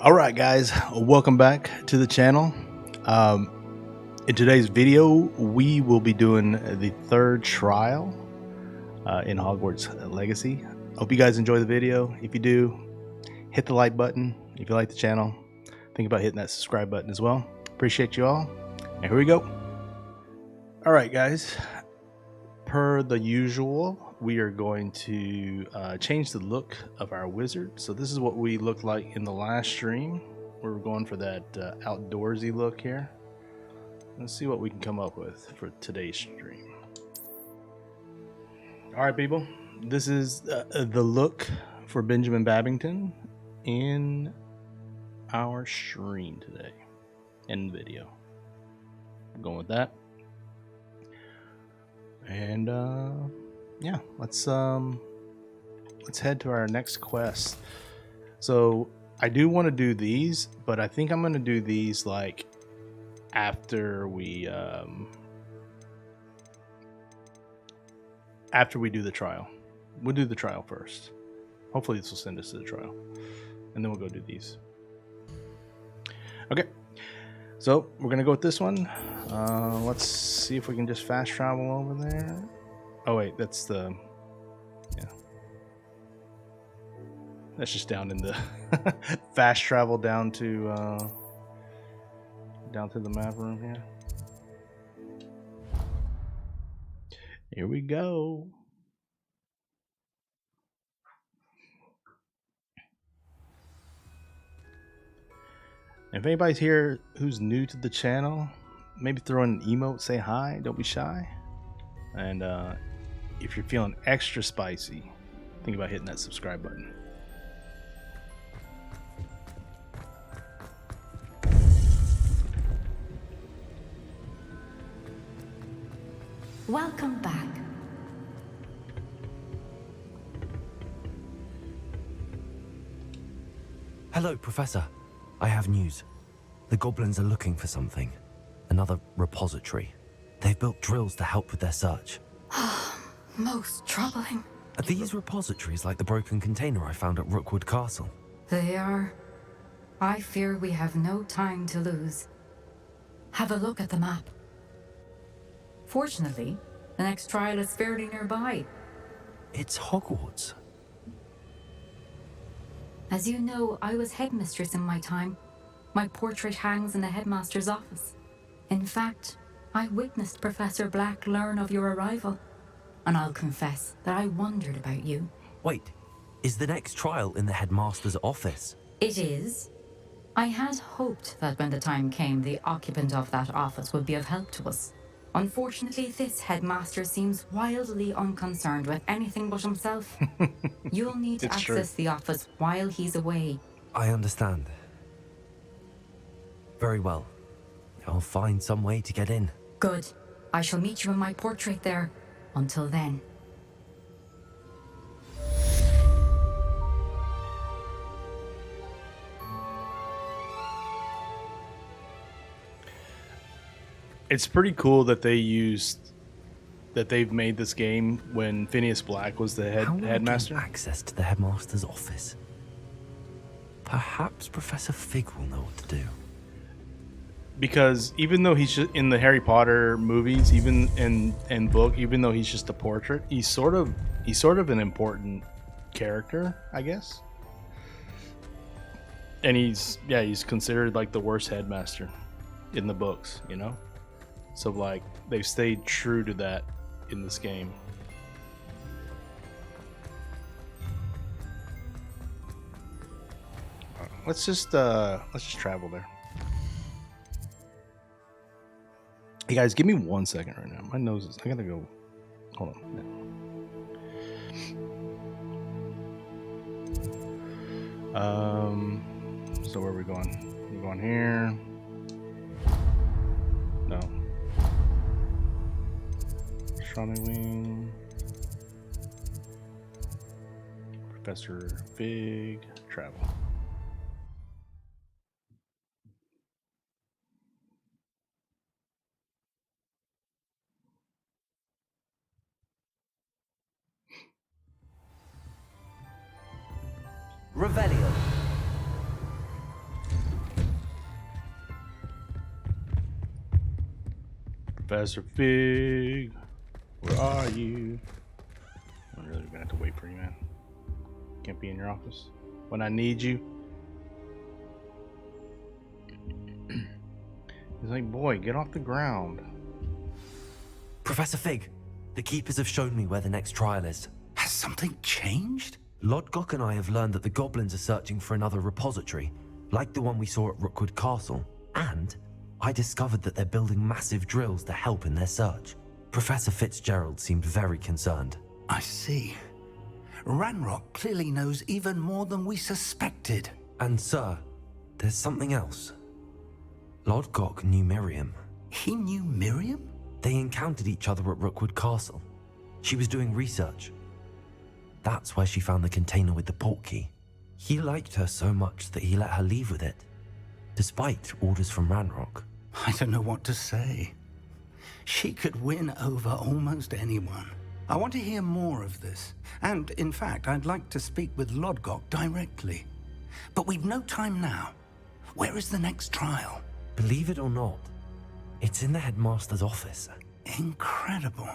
All right, guys, welcome back to the channel. In today's video, we will be doing the third trial in Hogwarts Legacy. Hope you guys enjoy the video. If you do, hit the like button. If you like the channel, think about hitting that subscribe button as well. Appreciate you all. And here we go. All right, guys, per the usual, we are going to change the look of our wizard. So this is what we looked like in the last stream. We're going for that outdoorsy look here. Let's see what we can come up with for today's stream. All right, people, this is the look for Benjamin Babington in our stream today in video. I'm going with that. And yeah, let's head to our next quest. So I do want to do these, but I think I'm going to do these like after we do the trial. We'll do the trial first. Hopefully this will send us to the trial, and then we'll go do these. Okay, so we're gonna go with this one. Let's see if we can just fast travel over there. Oh wait, that's the, yeah, that's just down in the fast travel down to the map room here. Here we go. If anybody's here who's new to the channel, maybe throw in an emote, say hi, don't be shy. And if you're feeling extra spicy, think about hitting that subscribe button. Welcome back. Hello, Professor. I have news. The goblins are looking for something. Another repository. They've built drills to help with their search. Most troubling. Are these repositories like the broken container I found at Rookwood Castle? They are. I fear we have no time to lose. Have a look at the map. Fortunately, the next trial is fairly nearby. It's Hogwarts. As you know, I was headmistress in my time. My portrait hangs in the headmaster's office. In fact, I witnessed Professor Black learn of your arrival. And I'll confess that I wondered about you. Wait, is the next trial in the headmaster's office? It is. I had hoped that when the time came, the occupant of that office would be of help to us. Unfortunately, this headmaster seems wildly unconcerned with anything but himself. You'll need to access the office while he's away. I understand. Very well. I'll find some way to get in. Good. I shall meet you in my portrait there. Until then. It's pretty cool that they've made this game when Phineas Black was the headmaster. How will I gain access to the headmaster's office? Perhaps Professor Fig will know what to do. Because even though he's just in the Harry Potter movies, even in book, even though he's just a portrait, he's sort of an important character, I guess. And he's considered like the worst headmaster in the books, you know? So like they've stayed true to that in this game. Let's just travel there. Hey guys, give me 1 second right now. My nose is, I gotta go. Hold on. So where are we going? We're going here. No. Strawberry Wing. Professor Fig. Travel. Revelio. Professor Fig, where are you? I'm really gonna have to wait for you, man. Can't be in your office when I need you. He's like, boy, get off the ground. Professor Fig, the Keepers have shown me where the next trial is. Has something changed? Lodgok and I have learned that the goblins are searching for another repository, like the one we saw at Rookwood Castle. And I discovered that they're building massive drills to help in their search. Professor Fitzgerald seemed very concerned. I see. Ranrock clearly knows even more than we suspected. And sir, there's something else. Lodgok knew Miriam. He knew Miriam? They encountered each other at Rookwood Castle. She was doing research. That's where she found the container with the portkey. He liked her so much that he let her leave with it, despite orders from Ranrock. I don't know what to say. She could win over almost anyone. I want to hear more of this. And, in fact, I'd like to speak with Lodgok directly. But we've no time now. Where is the next trial? Believe it or not, it's in the headmaster's office. Incredible.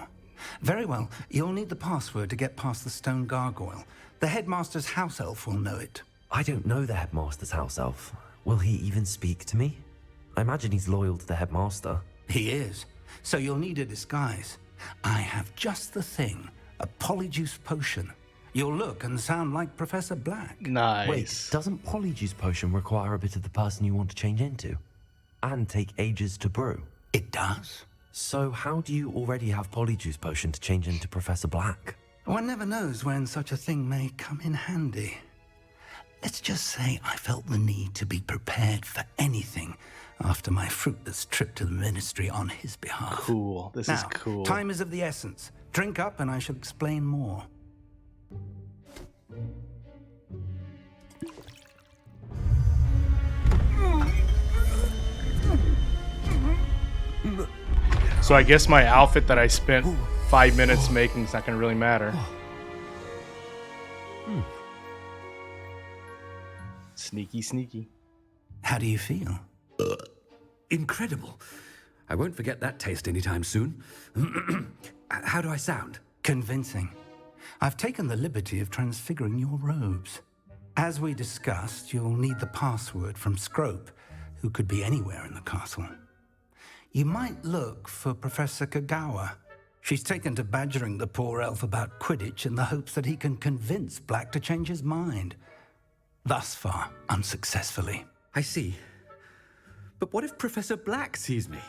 Very well. You'll need the password to get past the stone gargoyle. The headmaster's house elf will know it. I don't know the headmaster's house elf. Will he even speak to me? I imagine he's loyal to the headmaster. He is. So you'll need a disguise. I have just the thing. A polyjuice potion. You'll look and sound like Professor Black. Nice. Wait, doesn't Polyjuice Potion require a bit of the person you want to change into? And take ages to brew? It does? So how do you already have Polyjuice Potion to change into Professor Black? One never knows when such a thing may come in handy. Let's just say I felt the need to be prepared for anything after my fruitless trip to the ministry on his behalf. Cool. This is cool. Time is of the essence. Drink up and I shall explain more. So I guess my outfit that I spent 5 minutes making is not going to really matter. Sneaky, sneaky. How do you feel? Incredible. I won't forget that taste anytime soon. How do I sound? Convincing. I've taken the liberty of transfiguring your robes. As we discussed, you'll need the password from Scrope, who could be anywhere in the castle. You might look for Professor Kagawa. She's taken to badgering the poor elf about Quidditch in the hopes that he can convince Black to change his mind. Thus far, unsuccessfully. I see. But what if Professor Black sees me?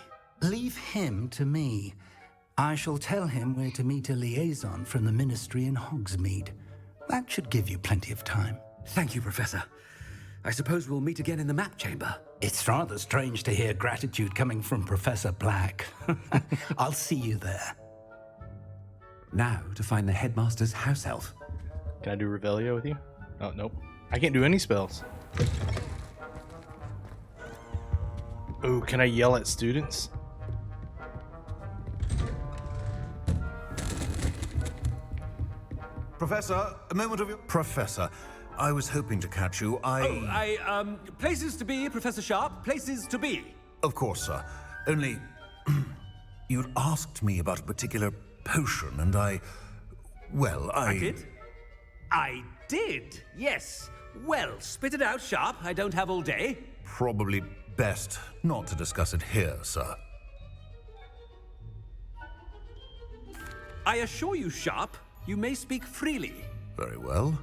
Leave him to me. I shall tell him where to meet a liaison from the ministry in Hogsmeade. That should give you plenty of time. Thank you, Professor. I suppose we'll meet again in the map chamber. It's rather strange to hear gratitude coming from Professor Black. I'll see you there. Now to find the headmaster's house elf. Can I do Revelio with you? Oh, nope. I can't do any spells. Ooh, can I yell at students? Professor, a moment of your... Professor, I was hoping to catch you. Places to be, Professor Sharp, places to be. Of course, sir. Only... you'd asked me about a particular potion, and well, I did? I did, yes. Well, spit it out, Sharp. I don't have all day. Probably best not to discuss it here, sir. I assure you, Sharp, you may speak freely. Very well.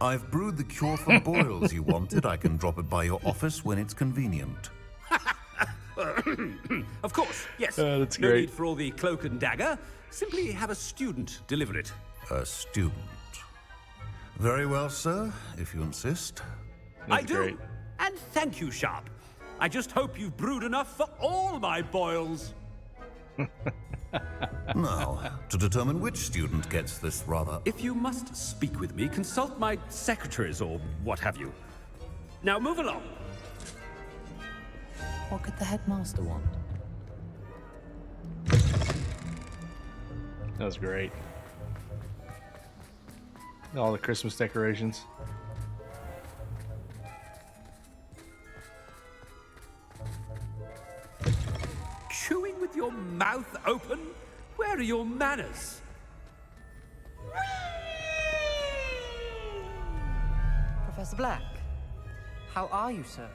I've brewed the cure for boils you wanted. I can drop it by your office when it's convenient. Of course, yes. That's no great. need for all the cloak and dagger. Simply have a student deliver it. A student. Very well, sir, if you insist. I do. great. And thank you, Sharp. I just hope you've brewed enough for all my boils. Now, to determine which student gets this rather... If you must speak with me, consult my secretaries or what have you. Now move along. What could the headmaster want? That was great. All the Christmas decorations. Chewing with with your mouth open? Where are your manners? Professor Black, how are you, sir?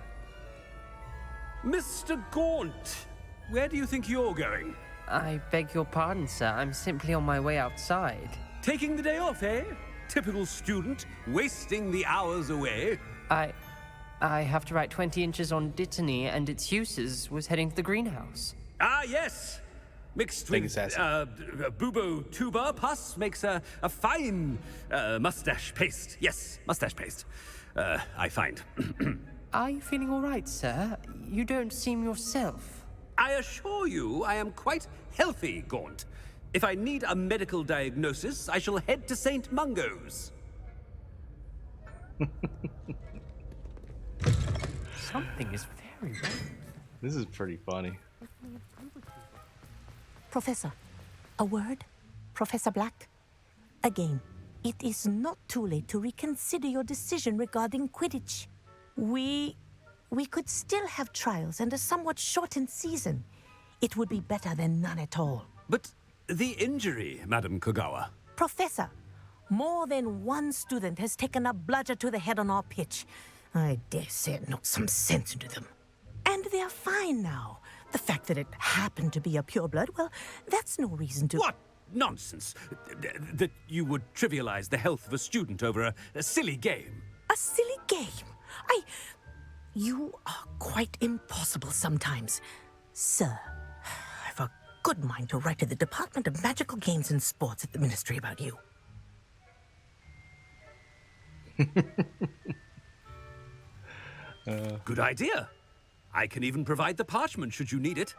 Mr. Gaunt, where do you think you're going? I beg your pardon, sir. I'm simply on my way outside. Taking the day off, eh? Typical student, wasting the hours away. I have to write 20 inches on Dittany and its uses. Was heading to the greenhouse. Ah, yes. Mixed Thank you, with Sassy. bubo tuber pus makes a fine mustache paste. Yes, mustache paste. I find. Are you feeling all right, sir? You don't seem yourself. I assure you I am quite healthy, Gaunt. If I need a medical diagnosis, I shall head to St. Mungo's. Something is very wrong. This is pretty funny. Professor, a word? Professor Black? Again, it is not too late to reconsider your decision regarding Quidditch. We could still have trials and a somewhat shortened season. It would be better than none at all. But the injury, Madam Kogawa. Professor, more than one student has taken a bludger to the head on our pitch. I dare say it knocked some sense into them. And they're fine now. The fact that it happened to be a pureblood, well, that's no reason to... What nonsense! That you would trivialize the health of a student over a silly game. A silly game? You are quite impossible sometimes. Sir, I've a good mind to write to the Department of Magical Games and Sports at the Ministry about you. Good idea. I can even provide the parchment should you need it.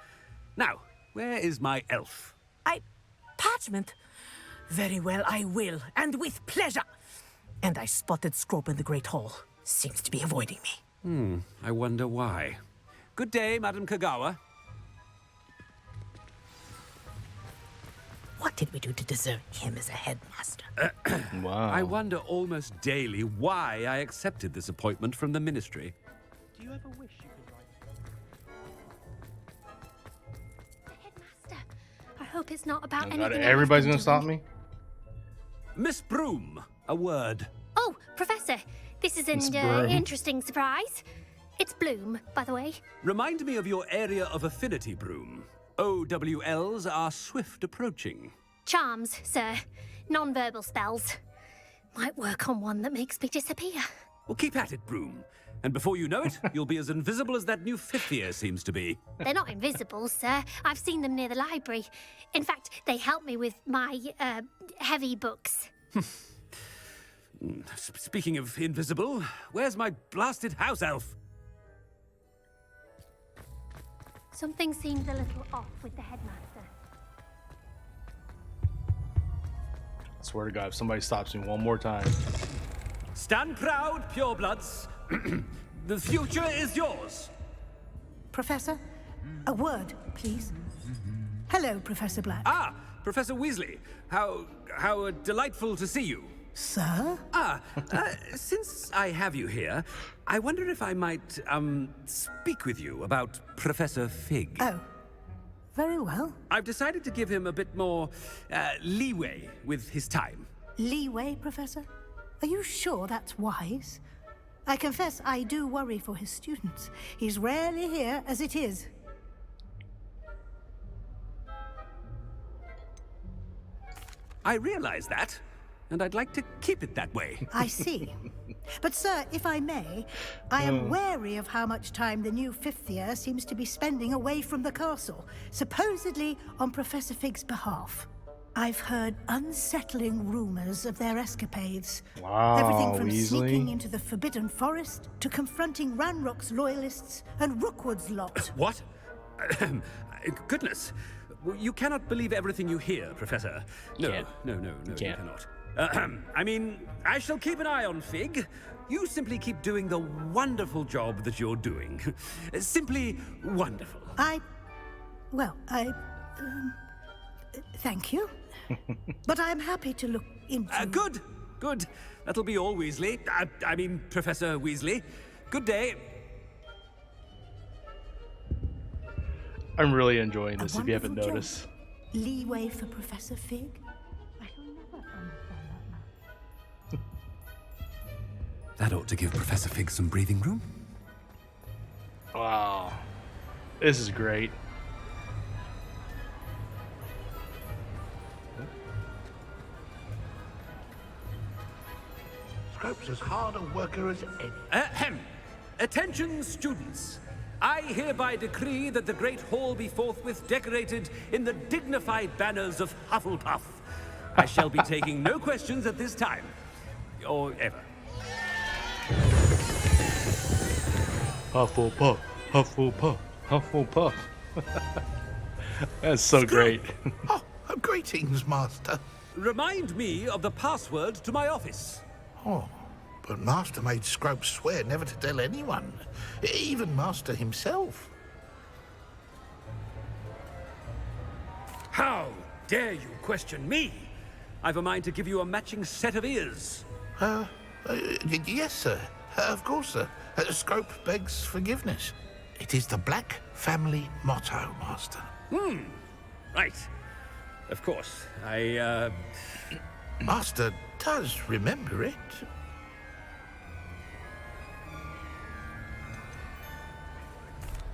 Now, where is my elf? Parchment? Very well, I will, and with pleasure. And I spotted Scrope in the Great Hall. Seems to be avoiding me. I wonder why. Good day, Madam Kogawa. What did we do to deserve him as a headmaster? Wow. I wonder almost daily why I accepted this appointment from the Ministry. Do you ever wish you could write... Headmaster, I hope it's not about Oh, anything. God, I've everybody's been gonna stop doing. me? Miss Broom, a word. Oh, Professor, this is an Miss Broom. interesting surprise. It's Bloom, by the way. Remind me of your area of affinity, Broom. OWLs are swift approaching. Charms, sir. Non-verbal spells. Might work on one that makes me disappear. Well, keep at it, Broom. And before you know it, you'll be as invisible as that new fifth year seems to be. They're not invisible, sir. I've seen them near the library. In fact, they help me with my, heavy books. Speaking of invisible, where's my blasted house elf? Something seems a little off with the headmaster. I swear to God, if somebody stops me one more time. Stand proud, purebloods. The future is yours. Professor, a word, please. Hello, Professor Black. Ah, Professor Weasley. How delightful to see you. Sir? Since I have you here, I wonder if I might, speak with you about Professor Fig. Oh, very well. I've decided to give him a bit more, leeway with his time. Leeway, Professor? Are you sure that's wise? I confess I do worry for his students. He's rarely here as it is. I realize that, and I'd like to keep it that way. I see. But, sir, if I may, I am wary of how much time the new fifth year seems to be spending away from the castle, supposedly on Professor Fig's behalf. I've heard unsettling rumors of their escapades. Wow, Everything from Weasley. sneaking into the Forbidden Forest to confronting Ranrock's loyalists and Rookwood's lot. What? Goodness. You cannot believe everything you hear, Professor. No, Can't. no, you Can't. cannot. I mean, I shall keep an eye on Fig. You simply keep doing the wonderful job that you're doing. Simply wonderful. Thank you. But I'm happy to look into... Good. That'll be all, Weasley. I mean, Professor Weasley. Good day. I'm really enjoying A this, if you haven't wonderful noticed. joke. Leeway for Professor Fig? That ought to give Professor Fig some breathing room. Wow. This is great. Scrope's as hard a worker as any. Ahem. Attention, students. I hereby decree that the Great Hall be forthwith decorated in the dignified banners of Hufflepuff. I shall be taking no questions at this time. Or ever. Hufflepuff, Hufflepuff, Hufflepuff. That's so great. Oh, greetings, Master. Remind me of the password to my office. Oh, but Master made Scrope swear never to tell anyone, even Master himself. How dare you question me? I've a mind to give you a matching set of ears. Yes, sir. Of course, sir. Scrope begs forgiveness. It is the Black family motto, Master. Right. Of course. Master does remember it.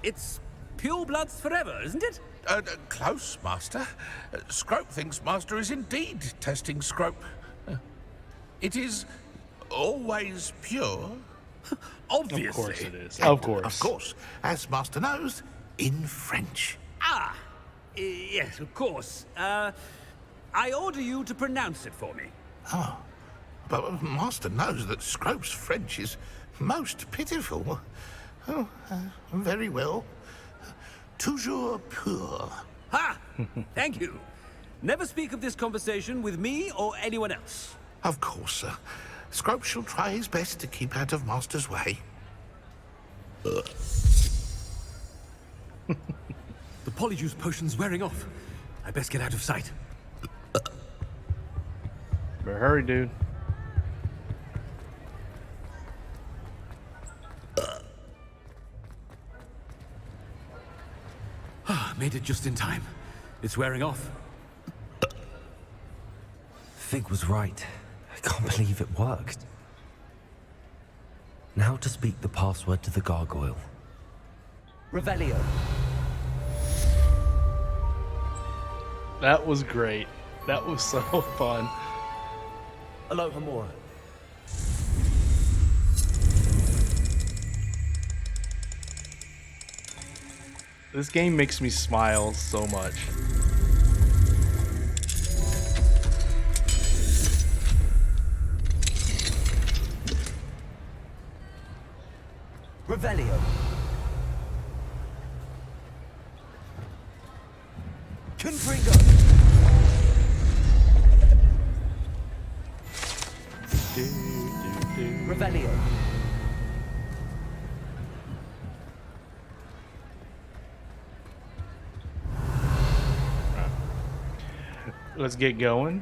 It's purebloods forever, isn't it? Close, Master. Scrope thinks Master is indeed testing Scrope. It is always pure. Obviously. Of course it is. And, Of course. Of course, as Master knows, in French. Yes, of course. I order you to pronounce it for me. Oh, but Master knows that Scrope's French is most pitiful. Oh, very well. Toujours pur. Ha! Thank you. Never speak of this conversation with me or anyone else. Of course, sir. Scrope shall try his best to keep out of Master's way. The polyjuice potion's wearing off. I best get out of sight. Better hurry, dude. Made it just in time. It's wearing off. Fig was right. I can't believe it worked. Now to speak the password to the gargoyle. Revelio. That was great. That was so fun. Alohomora. This game makes me smile so much. Revelio. Confringo. Revelio. Let's get going.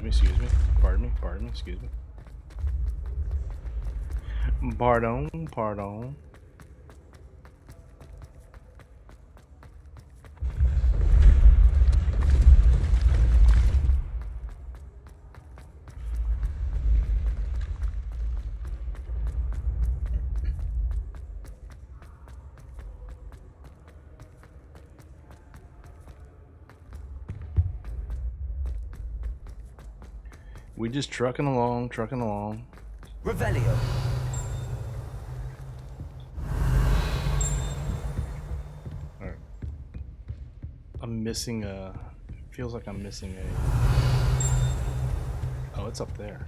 Excuse me. Pardon me, excuse me. Pardon. We just trucking along. Revelio. Alright. I'm missing a... Feels like I'm missing a... Oh, it's up there.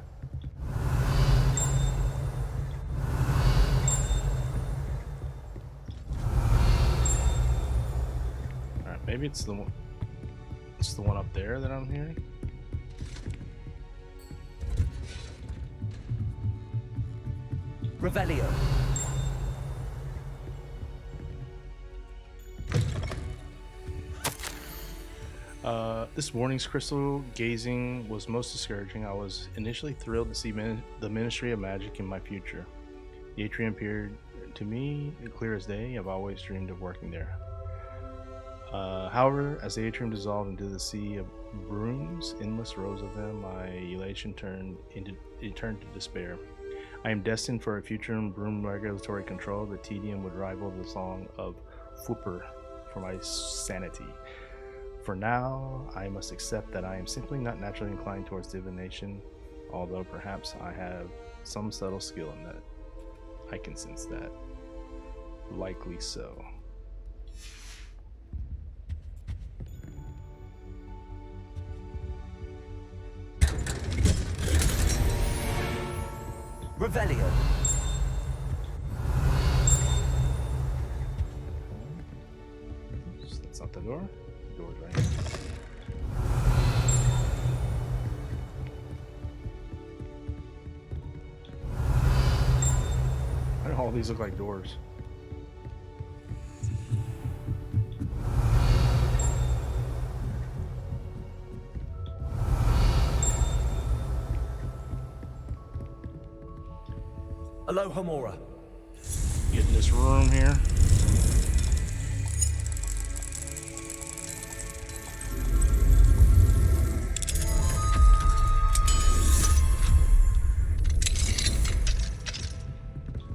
Alright, maybe it's the one... It's the one up there that I'm hearing. Revelio. This morning's crystal gazing was most discouraging. I was initially thrilled to see the Ministry of Magic in my future. The atrium appeared to me clear as day. I've always dreamed of working there. However, as the atrium dissolved into the sea of brooms, endless rows of them, my elation turned to despair. I am destined for a future in broom regulatory control. The tedium would rival the song of Fwooper for my sanity. For now, I must accept that I am simply not naturally inclined towards divination, although perhaps I have some subtle skill in that. I can sense that. Likely so. Revelio. That's not the door. The door's right here. Why do all these look like doors? Aloha Mora. Get in this room here.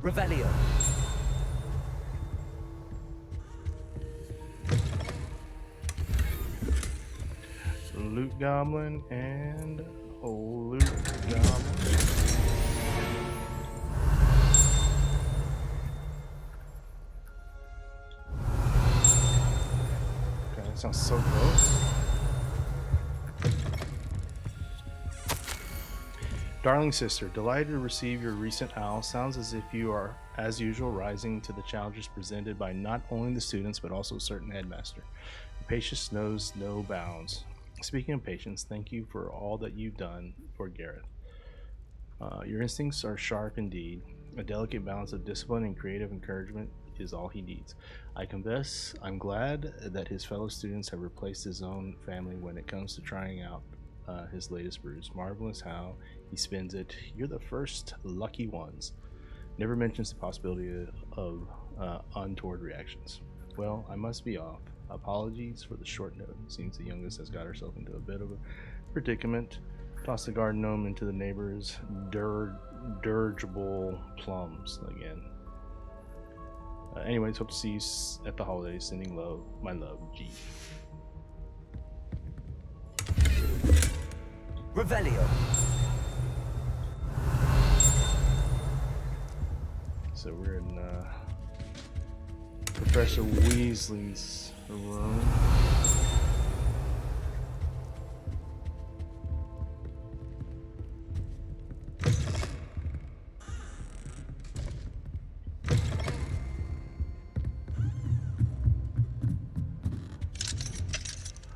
Revelio. Loot Goblin and old Loot Goblin. Okay, that sounds so close. Darling sister, delighted to receive your recent owl. Sounds as if you are, as usual, rising to the challenges presented by not only the students, but also a certain headmaster. Your patience knows no bounds. Speaking of patience, thank you for all that you've done for Gareth. Your instincts are sharp indeed. A delicate balance of discipline and creative encouragement is all he needs. I confess, I'm glad that his fellow students have replaced his own family when it comes to trying out his latest brews. Marvelous how he spins it. You're the first lucky ones. Never mentions the possibility of untoward reactions. Well, I must be off. Apologies for the short note. Seems the youngest has got herself into a bit of a predicament. Toss the garden gnome into the neighbor's dirigible plums again. Anyways, hope to see you at the holidays. Sending love, my love, G. Revelio. So we're in Professor Weasley's room.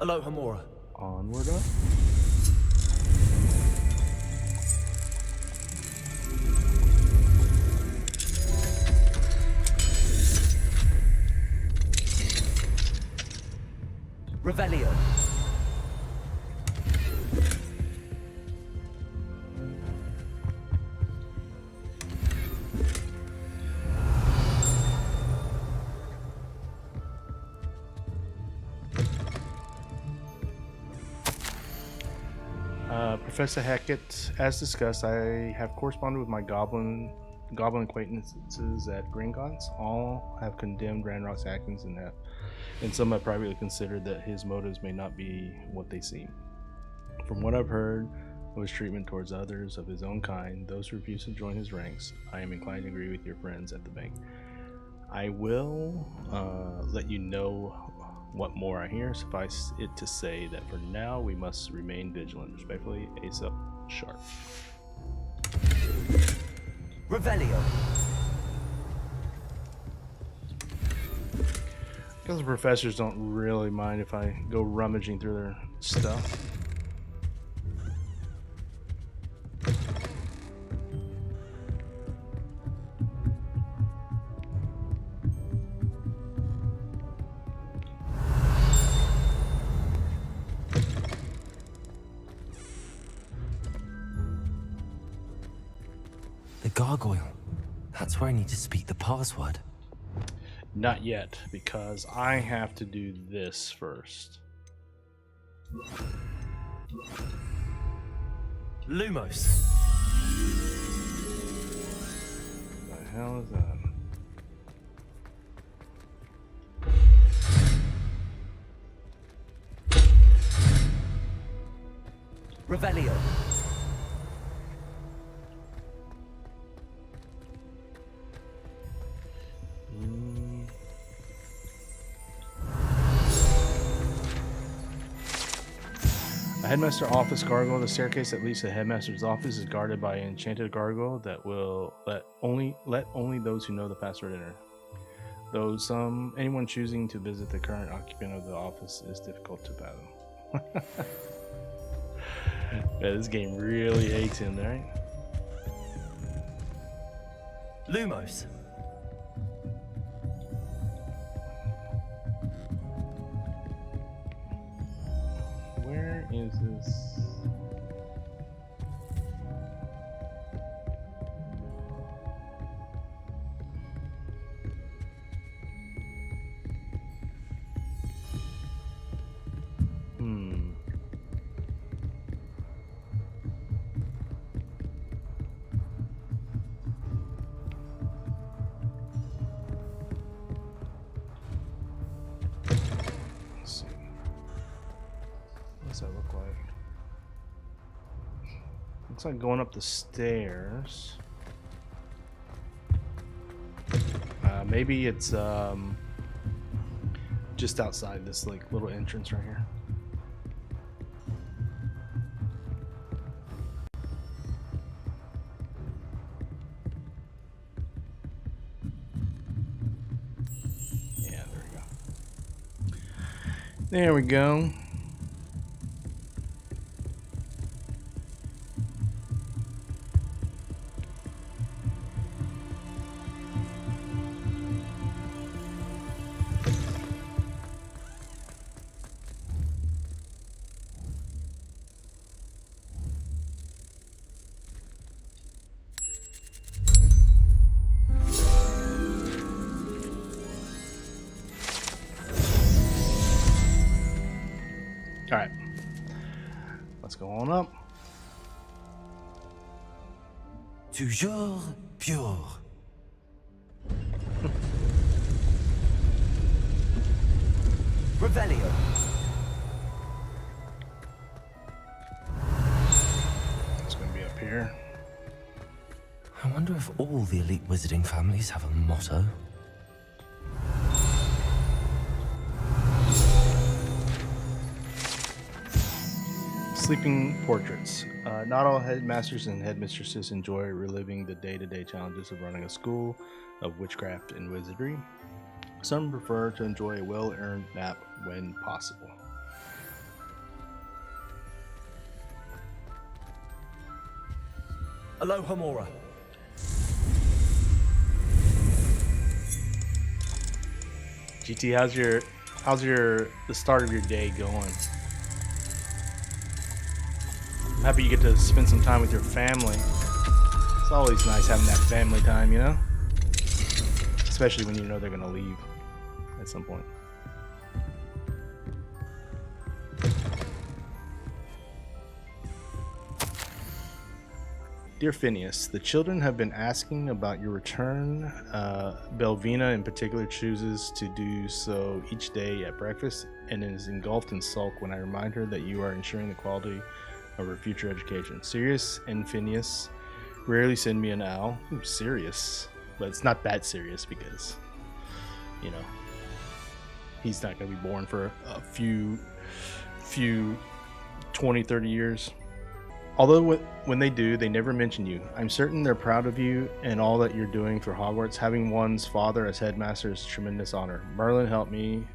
Aloha Mora. Onward up. Revelio. Professor Hackett, as discussed, I have corresponded with my goblin acquaintances at Gringotts. All have condemned Ranrock's actions and some have privately considered that his motives may not be what they seem. From what I've heard of his treatment towards others of his own kind, those who refuse to join his ranks, I am inclined to agree with your friends at the bank. I will let you know what more I hear. Suffice it to say that for now we must remain vigilant. Respectfully, Asa Sharp. Revelio. Because the professors don't really mind if I go rummaging through their stuff. The gargoyle. That's where I need to speak the password. Not yet, because I have to do this first. Lumos. What the hell is that? Revelio. A headmaster office gargoyle. The staircase that leads to the headmaster's office is guarded by an enchanted gargoyle that will let only those who know the password enter. Though anyone choosing to visit the current occupant of the office is difficult to fathom. Yeah, this game really hates him, right? Lumos. Where is this? Let's see. What's that look like? Looks like going up the stairs. Maybe it's just outside this like little entrance right here. Yeah, there we go. There we go. All right, let's go on up. Toujours pure. Revelio. It's gonna be up here. I wonder if all the elite wizarding families have a motto. Sleeping portraits. Not all headmasters and headmistresses enjoy reliving the day-to-day challenges of running a school of witchcraft and wizardry. Some prefer to enjoy a well-earned nap when possible. Aloha Mora. GT, how's the start of your day going? I'm happy you get to spend some time with your family. It's always nice having that family time, you know? Especially when you know they're gonna leave at some point. Dear Phineas, the children have been asking about your return. Belvina in particular chooses to do so each day at breakfast and is engulfed in sulk when I remind her that you are ensuring the quality of her future education. Sirius and Phineas rarely send me an owl. Ooh, serious. But it's not that serious because, you know, he's not going to be born for a few 20, 30 years. Although when they do, they never mention you. I'm certain they're proud of you and all that you're doing for Hogwarts. Having one's father as headmaster is a tremendous honor. Merlin helped me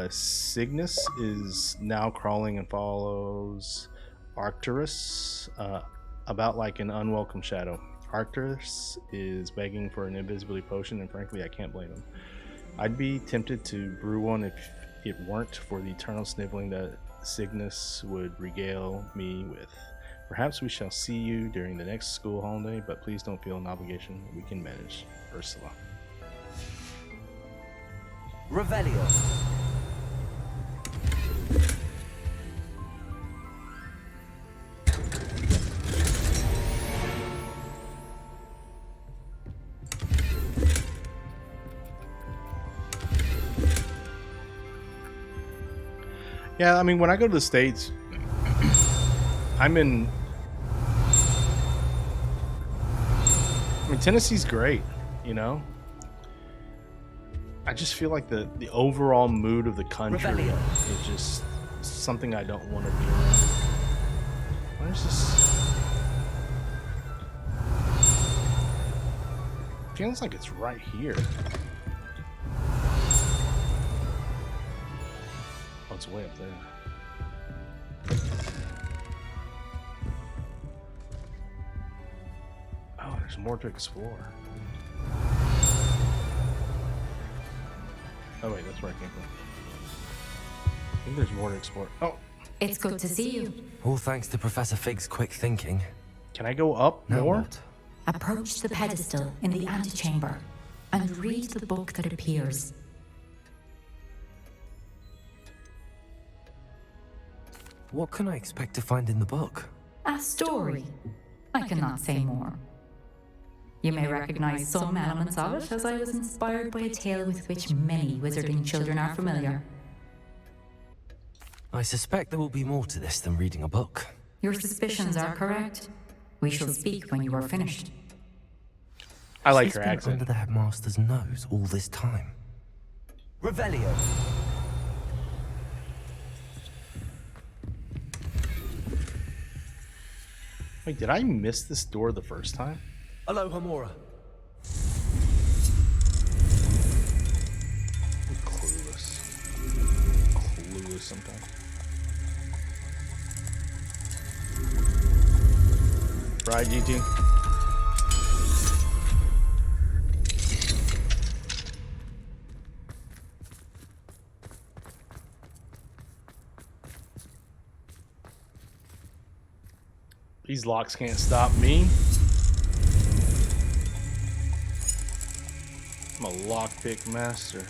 Cygnus is now crawling and follows Arcturus about like an unwelcome shadow. Arcturus is begging for an invisibility potion, and frankly, I can't blame him. I'd be tempted to brew one if it weren't for the eternal sniveling that Cygnus would regale me with. Perhaps we shall see you during the next school holiday, but please don't feel an obligation. We can manage. Ursula. Revelio. Yeah, I mean, when I go to the States, I'm in... I mean, Tennessee's great, you know? I just feel like the overall mood of the country is just something I don't want to be around. Where's this? Feels like it's right here. Oh, it's way up there. Oh, there's more to explore. Oh wait, that's where I came from. I think there's more to explore. Oh! It's good to see you. All thanks to Professor Fig's quick thinking. Can I go up more? What? Approach the pedestal in the antechamber and read the book that appears. What can I expect to find in the book? A story. I cannot say more. You may recognize some elements of it, as I was inspired by a tale with which many wizarding children are familiar. I suspect there will be more to this than reading a book. Your suspicions are correct. We shall speak when you are finished. I like She's her been accent. under the headmaster's nose all this time. Revelio. Wait, did I miss this door the first time? Aloha Mora. I'm clueless. Clueless sometimes. Right, GT? These locks can't stop me. I'm a lockpick master.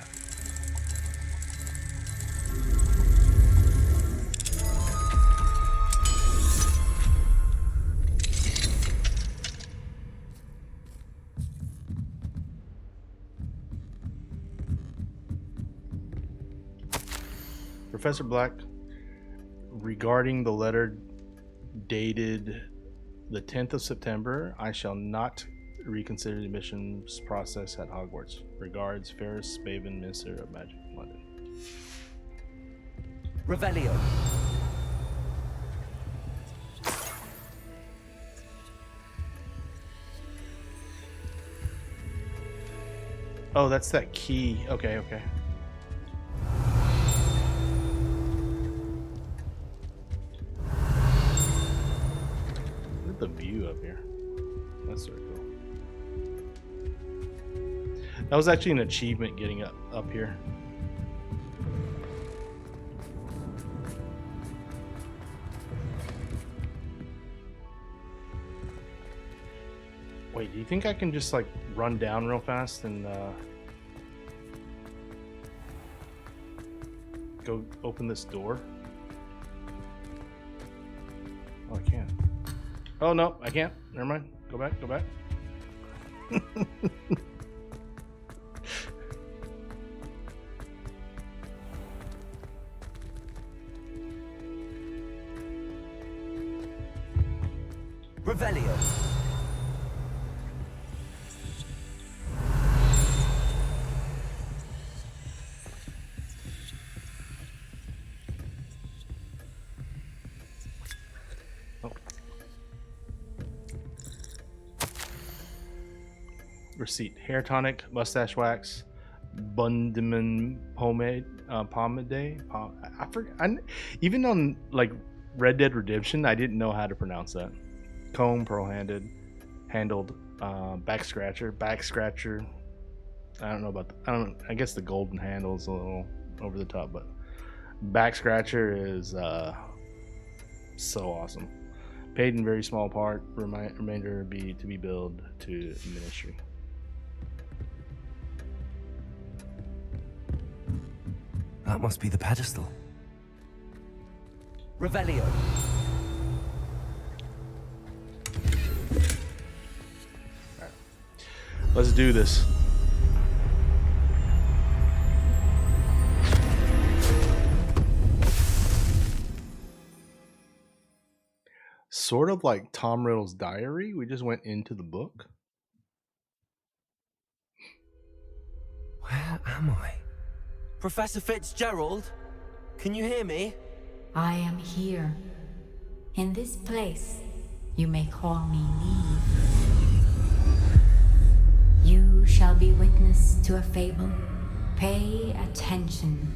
Professor Black, regarding the letter dated the 10th of September, I shall not reconsider the admissions process at Hogwarts. Regards, Ferris Spaven, Minister of Magic, London. Revelio. Oh, that's that key. Okay, okay. Look at the view up here. That's sort of cool. That was actually an achievement getting up here. Wait, do you think I can just like run down real fast and go open this door? Oh, I can't. Oh no, I can't. Never mind. Go back, go back. Revelio. Receipt: hair tonic, mustache wax, Bundeman pomade, even on like Red Dead Redemption, I didn't know how to pronounce that. Comb, pearl-handed, handled, back scratcher. I don't know about. I guess the golden handle is a little over the top, but back scratcher is so awesome. Paid in very small part. Remainder be to be billed to ministry. That must be the pedestal. Revelio. Let's do this. Sort of like Tom Riddle's diary. We just went into the book. Where am I? Professor Fitzgerald? Can you hear me? I am here. In this place, you may call me Neve. You shall be witness to a fable. Pay attention.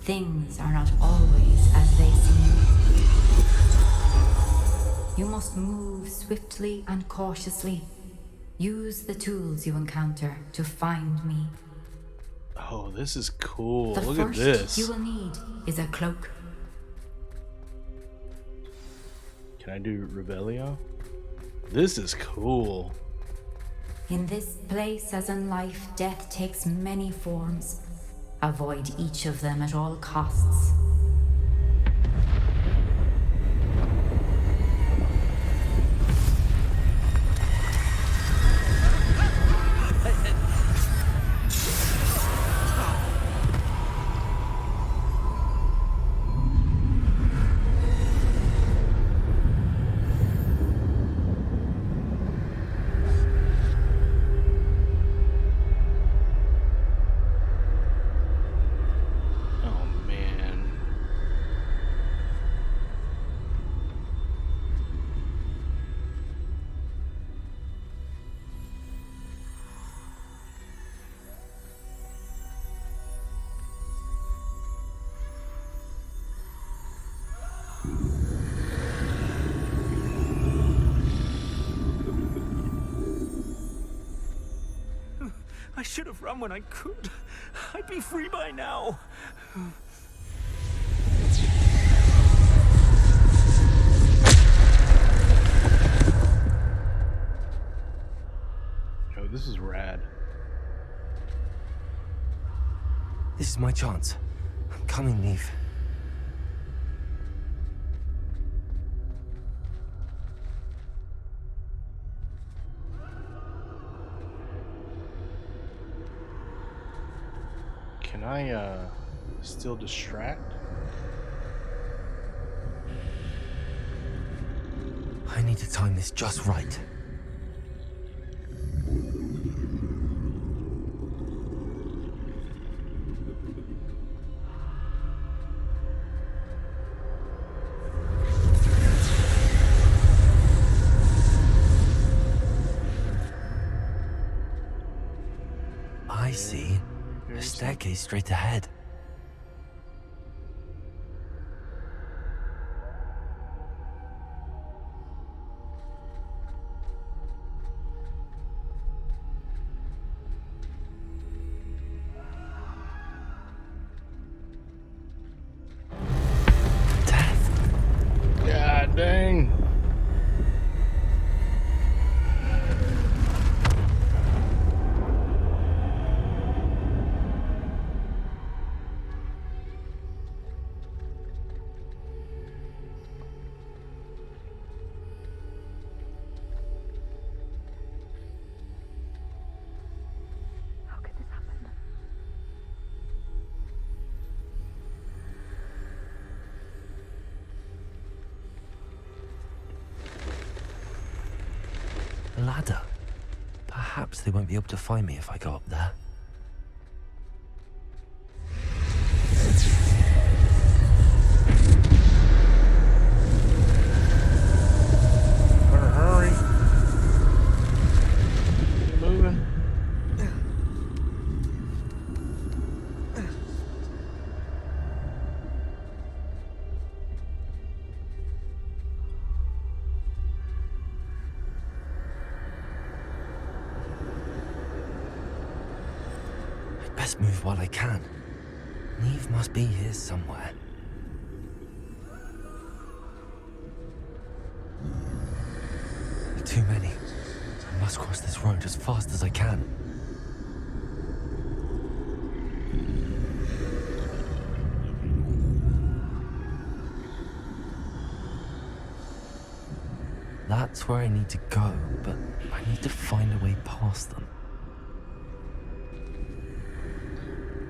Things are not always as they seem. You must move swiftly and cautiously. Use the tools you encounter to find me. Oh, this is cool. The Look at first this. you will need is a cloak. Can I do Revelio? This is cool. In this place, as in life, death takes many forms. Avoid each of them at all costs. I should have run when I could. I'd be free by now. Oh, this is rad. This is my chance. I'm coming, Neve. Can I still distract? I need to time this just right. I see. A staircase straight ahead. God dang. Ladder. Perhaps they won't be able to find me if I go up there. Better hurry. Keep moving. Best move while I can. Neve must be here somewhere. Too many. I must cross this road as fast as I can. That's where I need to go, but I need to find a way past them.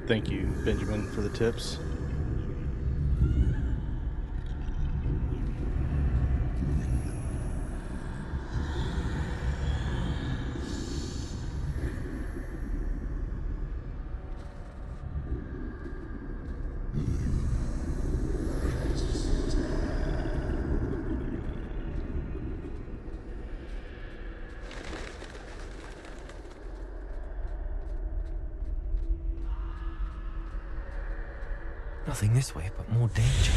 Thank you, Benjamin, for the tips. Nothing this way, but more danger.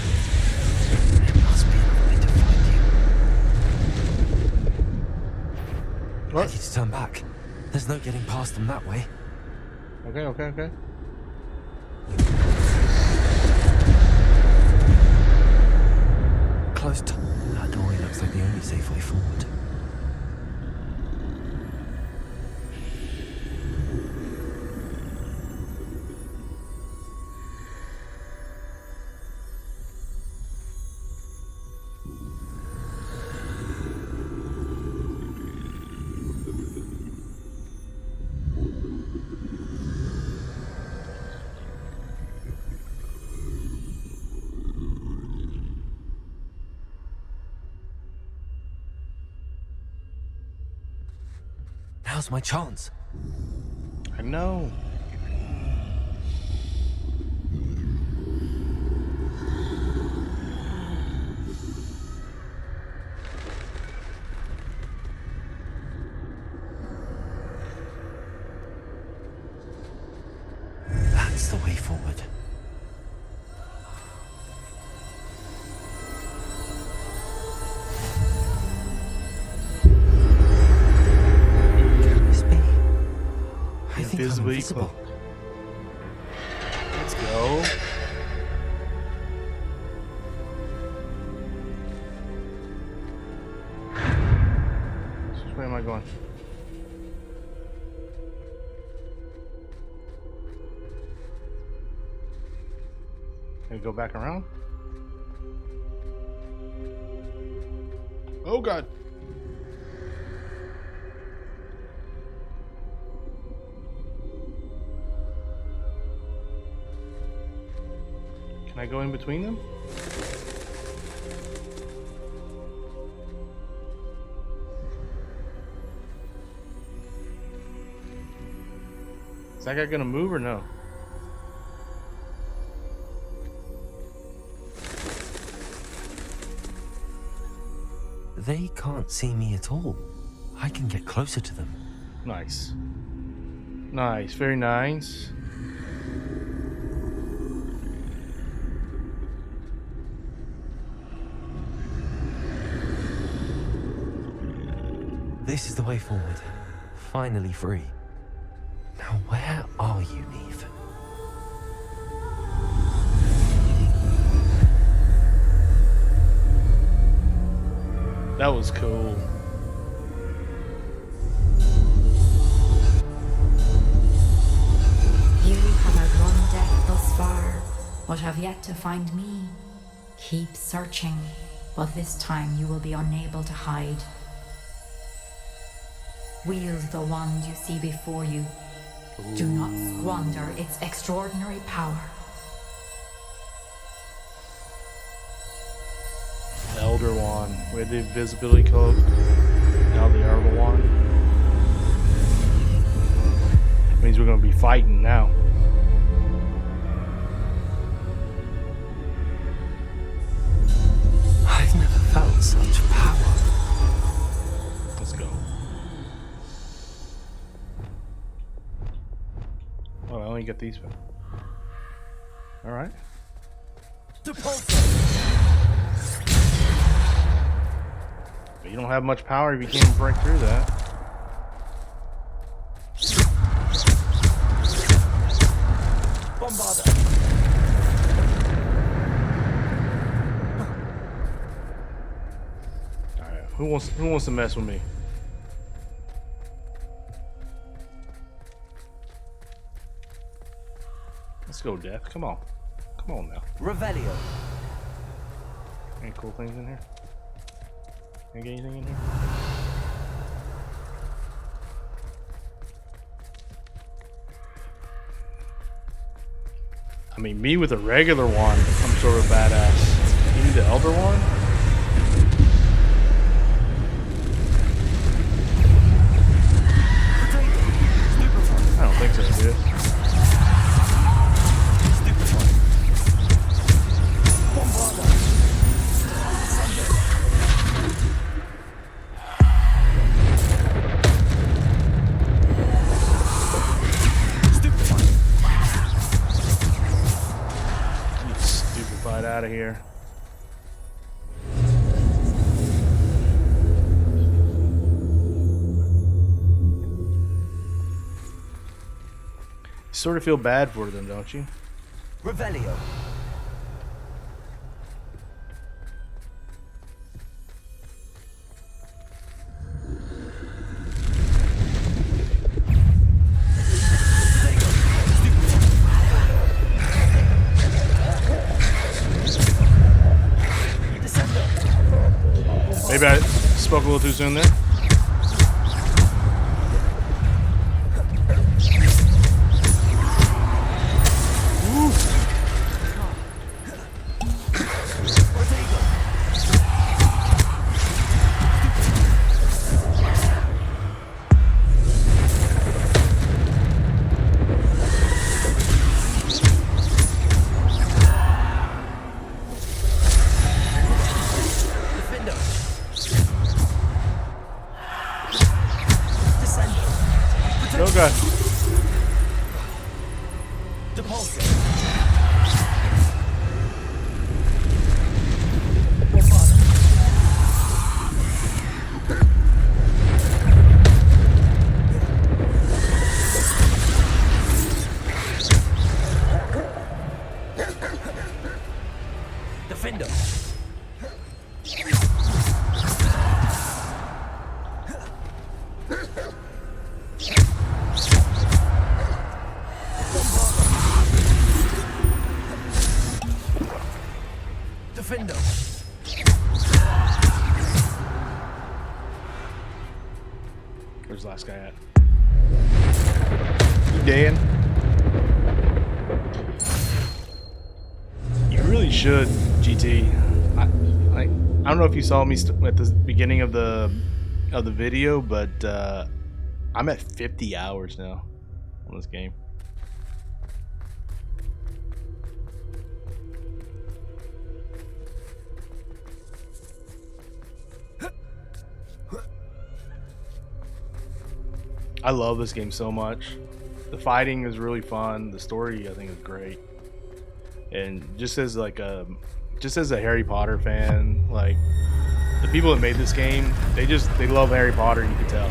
There must be another way to find you. What? I need to turn back. There's no getting past them that way. Okay. Closed. That doorway looks like the only safe way forward. Now's my chance. I know. That's the way forward. Can this be? I think I'm invisible. Let's go. Which way am I going? Can I go back around? Oh God. Can I go in between them? Is that guy gonna move or no? They can't see me at all. I can get closer to them. Nice. Nice, very nice. This is the way forward. Finally free. Now where are you, Neve? That was cool. You have outrun death thus far, but have yet to find me. Keep searching, but this time you will be unable to hide. Wield the wand you see before you. Do not squander its extraordinary power. Elder Wand. We had the invisibility cloak. Now the Elder Wand. Means we're gonna be fighting now. I've never felt such power. Let's go. Oh, I only get these. Alright. But you don't have much power if you can't break through that. Who wants to mess with me? Let's go, Death. Come on. Come on now. Revelio. Any cool things in here? Can I get anything in here? I mean, me with a regular one, I'm sort of badass. You need the Elder one? I don't think so, dude. Out of here. You sort of feel bad for them, don't you? Revelio. Maybe I spoke a little too soon there. Oh god. Defender. Defender. Where's the last guy at? You dead? You really should, GT. I don't know if you saw me at the beginning of the video, but I'm at 50 hours now on this game. I love this game so much. The fighting is really fun. The story, I think, is great. And just as like a Harry Potter fan, like the people that made this game, they love Harry Potter. You can tell.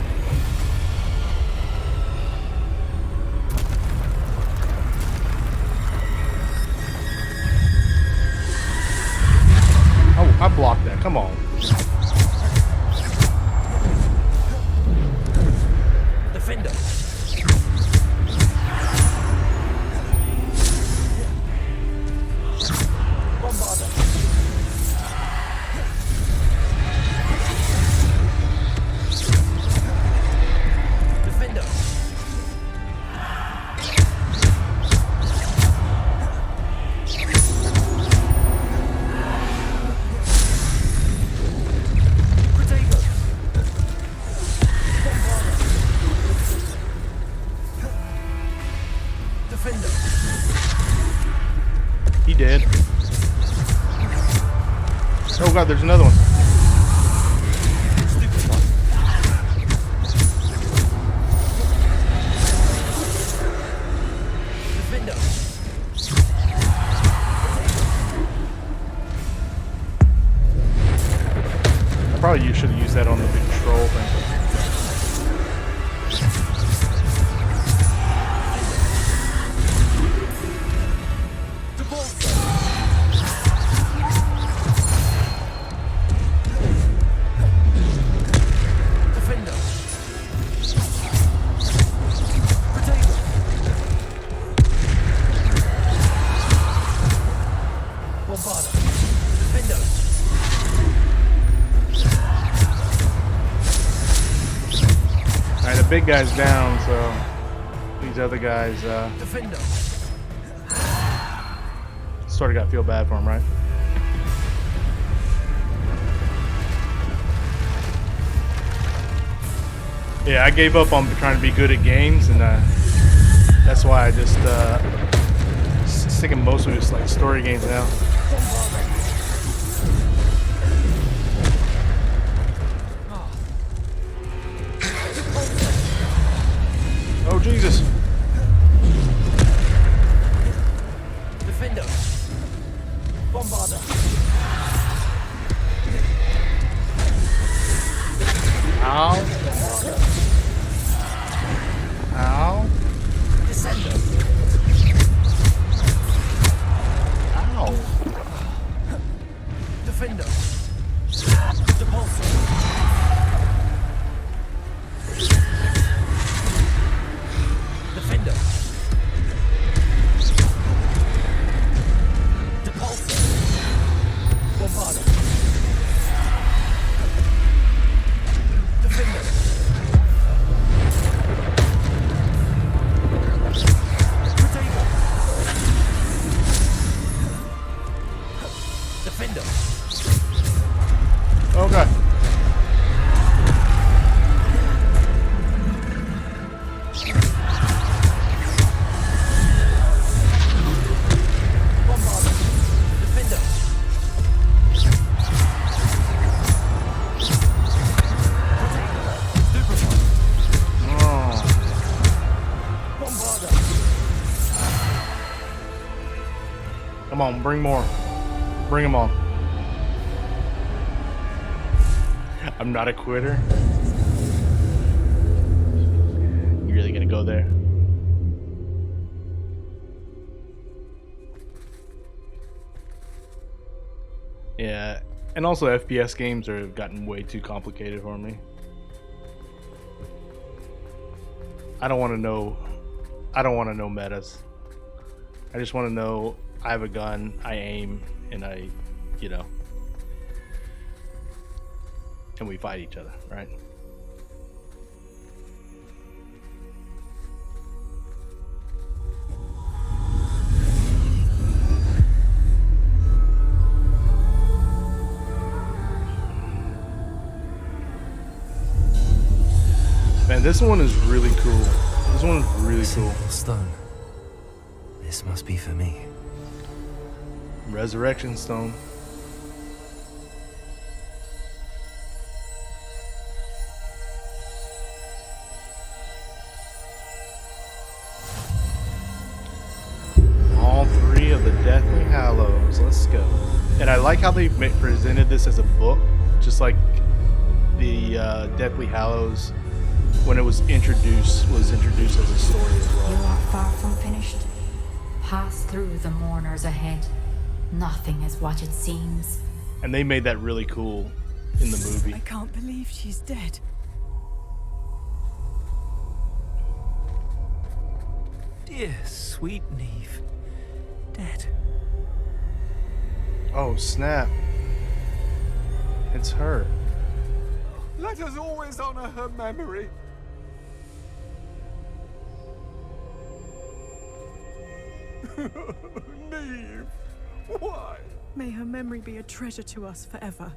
Oh, I blocked that. Come on. Defender. Bombarder. Defender. Protego. Defender. He did. Oh god, there's another one. Stupid one. Defender. I probably should have used that on the big troll thing. Alright, the big guy's down, so these other guys sort of got to feel bad for him, right? Yeah, I gave up on trying to be good at games, and that's why I just sticking mostly with like story games now. Oh Jesus! Defender. Bombarder. Ow! Ow! Descender. Ow! Defender. Depulsor. Defender. Depulsor. Bombarder. Defender. Potato. Defender. Okay. Bombarder. Defender. Oh. Bombarder. Come on, bring more. Bring them on. I'm not a quitter. You really gonna go there? Yeah, and also FPS games have gotten way too complicated for me. I don't want to know. I don't want to know metas. I just want to know I have a gun, I aim, and I, you know, and we fight each other, right? Man, this one is really cool. This one is really cool. Stone. This must be for me. Resurrection Stone. All three of the Deathly Hallows. Let's go. And I like how they presented this as a book, just like the Deathly Hallows when it was introduced as a story as well. You are far from finished. Pass through the mourners ahead. Nothing is what it seems. And they made that really cool in the movie. I can't believe she's dead. Dear sweet Neve. Dead. Oh snap. It's her. Let us always honor her memory. Neve, why? May her memory be a treasure to us forever.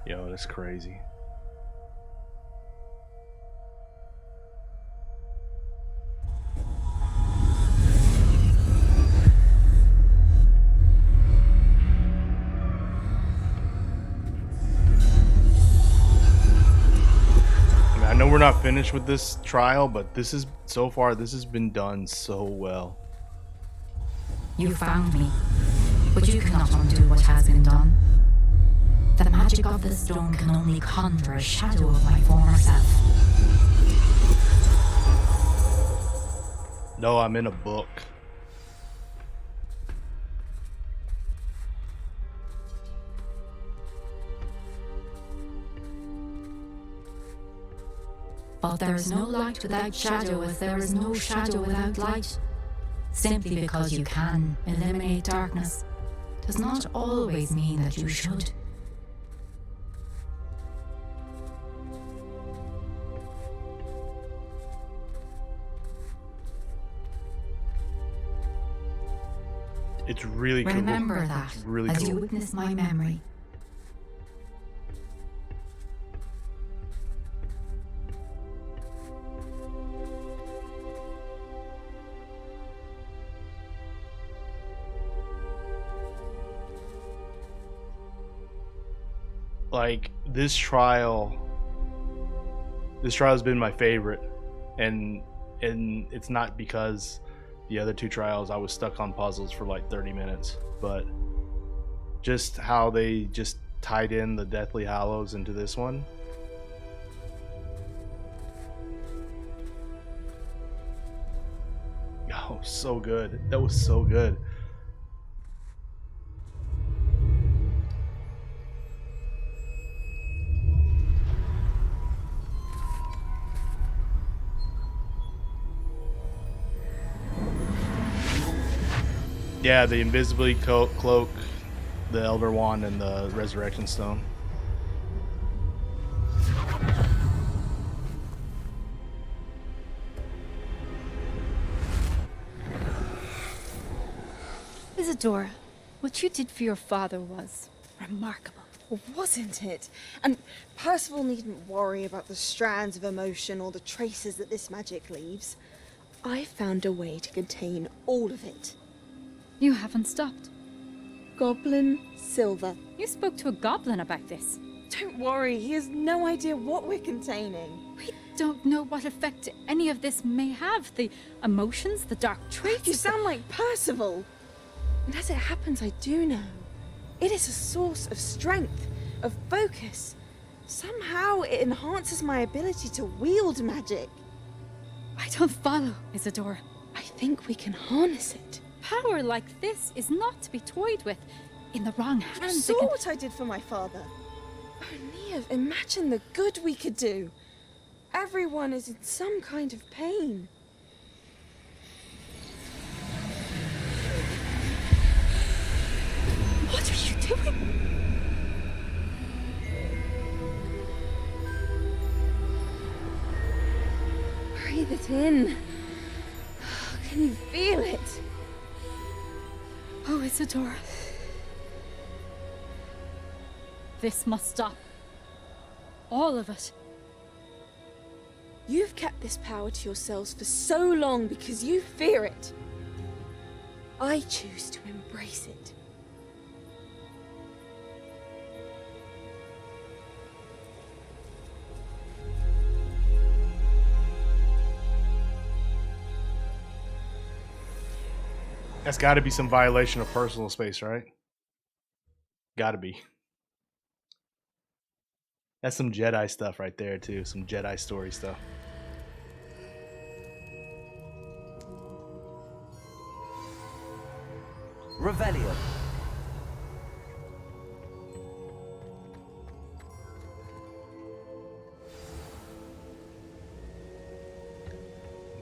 Yo, that's crazy. I know we're not finished with this trial, but this is so far this has been done so well. You found me, but you cannot undo what has been done. The magic of the stone can only conjure a shadow of my former self. No, I'm in a book. thought there is no light without shadow as there is no shadow without light. Simply because you can eliminate darkness does not always mean that you should. It's really cool. Remember that Really as cool. you witness my memory. Like this trial has been my favorite, and it's not because the other two trials I was stuck on puzzles for like 30 minutes, but just how they just tied in the Deathly Hallows into this one. Oh, so good. That was so good. Yeah, the invisibility cloak, the Elder Wand, and the Resurrection Stone. Isadora, what you did for your father was remarkable. Wasn't it? And Percival needn't worry about the strands of emotion or the traces that this magic leaves. I found a way to contain all of it. You haven't stopped. Goblin Silver. You spoke to a goblin about this. Don't worry, he has no idea what we're containing. We don't know what effect any of this may have. The emotions, the dark traits. You sound like Percival. And as it happens, I do know. It is a source of strength, of focus. Somehow it enhances my ability to wield magic. I don't follow, Isadora. I think we can harness it. Power like this is not to be toyed with. In the wrong hands, You saw what I did for my father. Oh, Neve, imagine the good we could do. Everyone is in some kind of pain. What are you doing? Breathe it in. Can you feel it? Oh, Isadora. This must stop. All of it. You've kept this power to yourselves for so long because you fear it. I choose to embrace it. That's got to be some violation of personal space, right? Got to be. That's some Jedi stuff right there, too. Some Jedi story stuff. Revelio.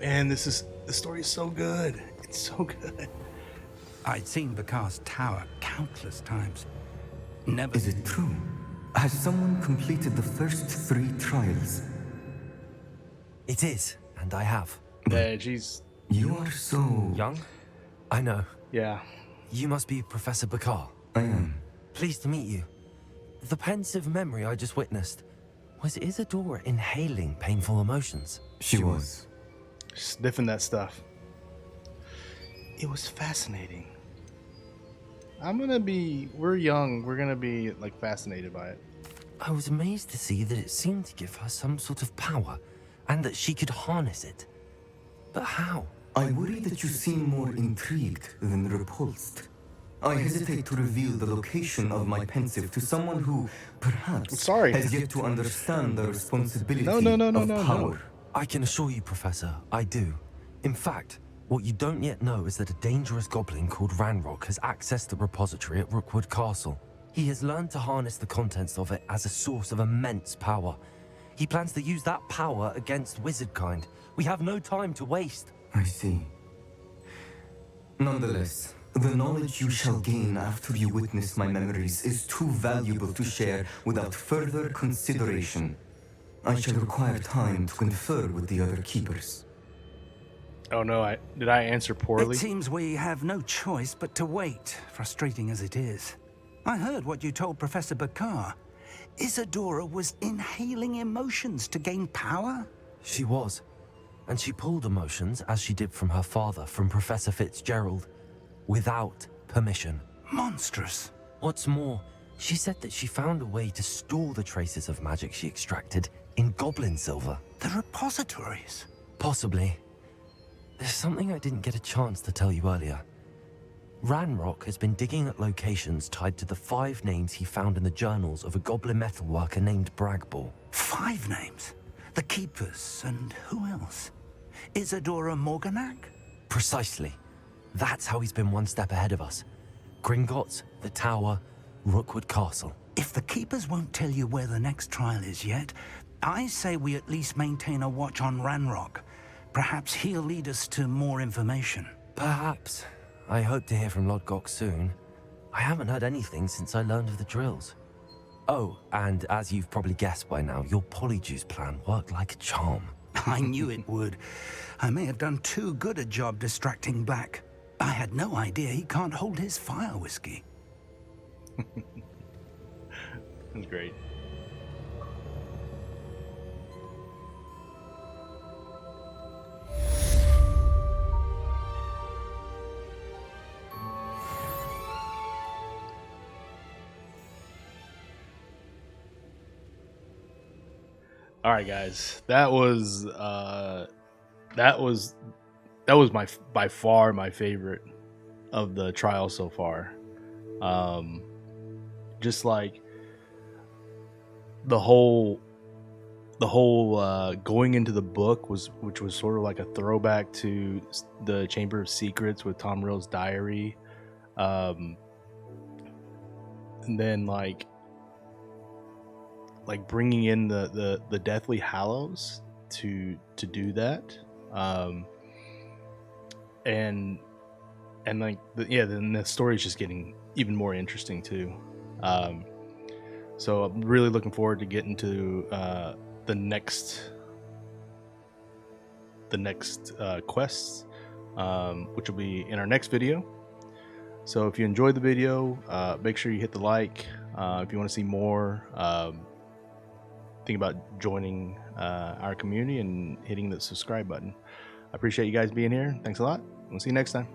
Man, the story is so good. It's so good. I'd seen Bakar's tower countless times. Never. Is it true? Has someone completed the first 3 trials? It is, and I have. Yeah, jeez. You are so... young? I know. Yeah. You must be Professor Bakar. I am. Pleased to meet you. The pensive memory I just witnessed, was Isadora inhaling painful emotions? She was. Sniffing that stuff. It was fascinating. We're young, we're gonna be like fascinated by it. I was amazed to see that it seemed to give her some sort of power, and that she could harness it. But how? I worry that you seem more intrigued than repulsed. I hesitate to reveal the location of my pensive to someone who, perhaps, has yet to understand the responsibility of power. I can assure you, Professor, I do. In fact, what you don't yet know is that a dangerous goblin called Ranrock has accessed the repository at Rookwood Castle. He has learned to harness the contents of it as a source of immense power. He plans to use that power against wizardkind. We have no time to waste. I see. Nonetheless, the knowledge you shall gain after you witness my memories is too valuable to share without further consideration. I shall require time to confer with the other keepers. Oh no, did I answer poorly? It seems we have no choice but to wait, frustrating as it is. I heard what you told Professor Bakar. Isadora was inhaling emotions to gain power? She was. And she pulled emotions, as she did from her father, from Professor Fitzgerald, without permission. Monstrous. What's more, she said that she found a way to store the traces of magic she extracted in goblin silver. The repositories? Possibly. There's something I didn't get a chance to tell you earlier. Ranrock has been digging at locations tied to the 5 names he found in the journals of a goblin metalworker named Bragball. 5 names? The Keepers, and who else? Isadora Morganac? Precisely. That's how he's been one step ahead of us. Gringotts, the Tower, Rookwood Castle. If the Keepers won't tell you where the next trial is yet, I say we at least maintain a watch on Ranrock. Perhaps he'll lead us to more information. Perhaps. I hope to hear from Lodgok soon. I haven't heard anything since I learned of the drills. Oh, and as you've probably guessed by now, your Polyjuice plan worked like a charm. I knew it would. I may have done too good a job distracting Black. I had no idea he can't hold his fire whiskey. That's great. All right, guys, that was my by far my favorite of the trial so far. Just like the whole going into the book which was sort of like a throwback to the Chamber of Secrets with Tom Riddle's diary, and then like bringing in the Deathly Hallows to do that, and like then the story is just getting even more interesting too. So I'm really looking forward to getting to the next quests, which will be in our next video. So if you enjoyed the video, make sure you hit the like. If you want to see more, think about joining our community and hitting the subscribe button. I appreciate you guys being here. Thanks a lot. We'll see you next time.